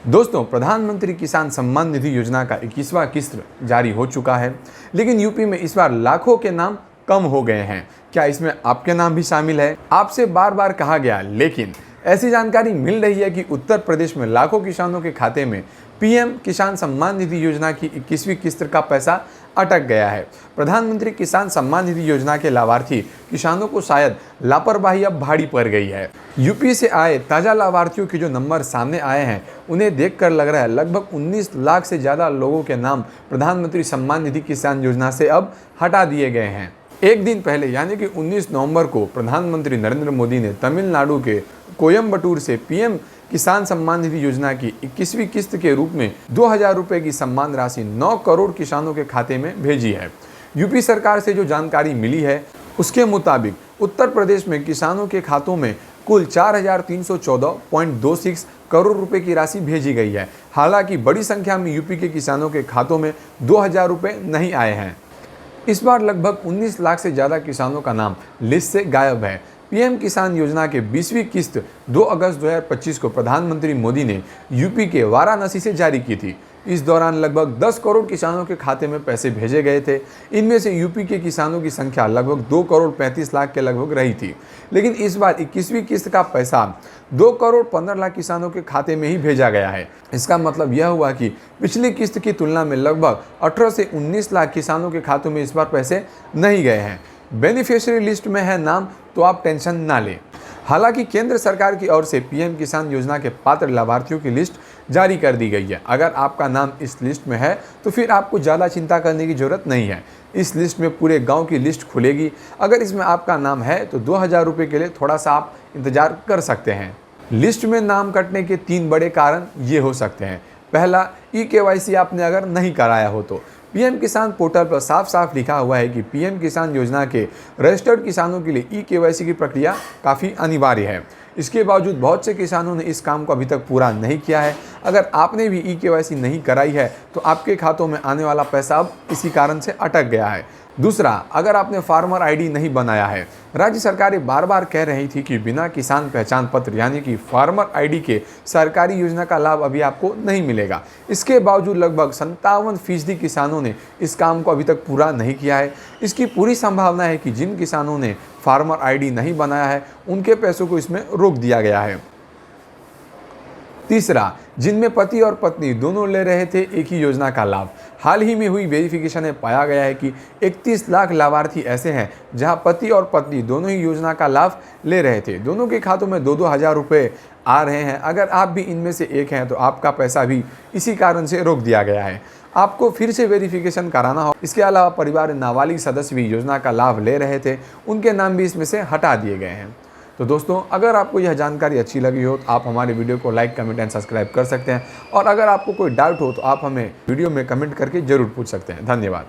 दोस्तों, प्रधानमंत्री किसान सम्मान निधि योजना का 21वां किस्त जारी हो चुका है, लेकिन यूपी में इस बार लाखों के नाम कम हो गए हैं। क्या इसमें आपके नाम भी शामिल है? आपसे बार बार कहा गया, लेकिन ऐसी जानकारी मिल रही है कि उत्तर प्रदेश में लाखों किसानों के खाते में पीएम किसान सम्मान निधि योजना की 21वीं किस्त का पैसा अटक गया है। प्रधानमंत्री किसान सम्मान निधि योजना के लाभार्थी किसानों को शायद लापरवाही अब भारी पड़ गई है। यूपी से आए ताज़ा लाभार्थियों के जो नंबर सामने आए हैं, उन्हें देखकर लग रहा है लगभग 19 लाख से ज़्यादा लोगों के नाम प्रधानमंत्री सम्मान निधि किसान योजना से अब हटा दिए गए हैं। एक दिन पहले यानी कि 19 नवंबर को प्रधानमंत्री नरेंद्र मोदी ने तमिलनाडु के कोयम्बटूर से पीएम किसान सम्मान निधि योजना की 21वीं किस्त के रूप में 2000 रुपये की सम्मान राशि 9 करोड़ किसानों के खाते में भेजी है। यूपी सरकार से जो जानकारी मिली है, उसके मुताबिक उत्तर प्रदेश में किसानों के खातों में कुल 4314.26 करोड़ रुपए की राशि भेजी गई है। हालांकि बड़ी संख्या में यूपी के किसानों के खातों में 2000 रुपये नहीं आए हैं। इस बार लगभग 19 लाख से ज़्यादा किसानों का नाम लिस्ट से गायब है। पीएम किसान योजना के 20वीं किस्त 2 अगस्त 2025 को प्रधानमंत्री मोदी ने यूपी के वाराणसी से जारी की थी। इस दौरान लगभग 10 करोड़ किसानों के खाते में पैसे भेजे गए थे। इनमें से यूपी के किसानों की संख्या लगभग 2 करोड़ 35 लाख के लगभग रही थी, लेकिन इस बार 21वीं किस्त का पैसा 2 करोड़ 15 लाख किसानों के खाते में ही भेजा गया है। इसका मतलब यह हुआ कि पिछली किस्त की तुलना में लगभग 18 से 19 लाख किसानों के खातों में इस बार पैसे नहीं गए हैं। बेनिफिशियरी लिस्ट में है नाम तो आप टेंशन ना लें। हालांकि केंद्र सरकार की ओर से पीएम किसान योजना के पात्र लाभार्थियों की लिस्ट जारी कर दी गई है। अगर आपका नाम इस लिस्ट में है तो फिर आपको ज़्यादा चिंता करने की ज़रूरत नहीं है। इस लिस्ट में पूरे गांव की लिस्ट खुलेगी। अगर इसमें आपका नाम है तो 2000 रुपये के लिए थोड़ा सा आप इंतज़ार कर सकते हैं। लिस्ट में नाम कटने के 3 बड़े कारण ये हो सकते हैं। पहला, ई-केवाईसी आपने अगर नहीं कराया हो तो। पीएम किसान पोर्टल पर साफ साफ लिखा हुआ है कि पीएम किसान योजना के रजिस्टर्ड किसानों के लिए ई-केवाईसी की प्रक्रिया काफ़ी अनिवार्य है। इसके बावजूद बहुत से किसानों ने इस काम को अभी तक पूरा नहीं किया है। अगर आपने भी ई-केवाईसी नहीं कराई है तो आपके खातों में आने वाला पैसा अब इसी कारण से अटक गया है। दूसरा, अगर आपने फार्मर आईडी नहीं बनाया है। राज्य सरकारें बार बार कह रही थी कि बिना किसान पहचान पत्र यानी कि फार्मर आईडी के सरकारी योजना का लाभ अभी आपको नहीं मिलेगा। इसके बावजूद लगभग 57% किसानों ने इस काम को अभी तक पूरा नहीं किया है। इसकी पूरी संभावना है कि जिन किसानों ने फार्मर आईडी नहीं बनाया है, उनके पैसों को इसमें रोक दिया गया है। तीसरा, जिनमें पति और पत्नी दोनों ले रहे थे एक ही योजना का लाभ। हाल ही में हुई वेरिफिकेशन में पाया गया है कि 31 लाख लाभार्थी ऐसे हैं जहां पति और पत्नी दोनों ही योजना का लाभ ले रहे थे। दोनों के खातों में 2-2 हज़ार रुपये आ रहे हैं। अगर आप भी इनमें से एक हैं तो आपका पैसा भी इसी कारण से रोक दिया गया है। आपको फिर से वेरिफिकेशन कराना हो। इसके अलावा परिवार नाबालिग सदस्य भी योजना का लाभ ले रहे थे, उनके नाम भी इसमें से हटा दिए गए हैं। तो दोस्तों, अगर आपको यह जानकारी अच्छी लगी हो तो आप हमारे वीडियो को लाइक, कमेंट एंड सब्सक्राइब कर सकते हैं। और अगर आपको कोई डाउट हो तो आप हमें वीडियो में कमेंट करके ज़रूर पूछ सकते हैं। धन्यवाद।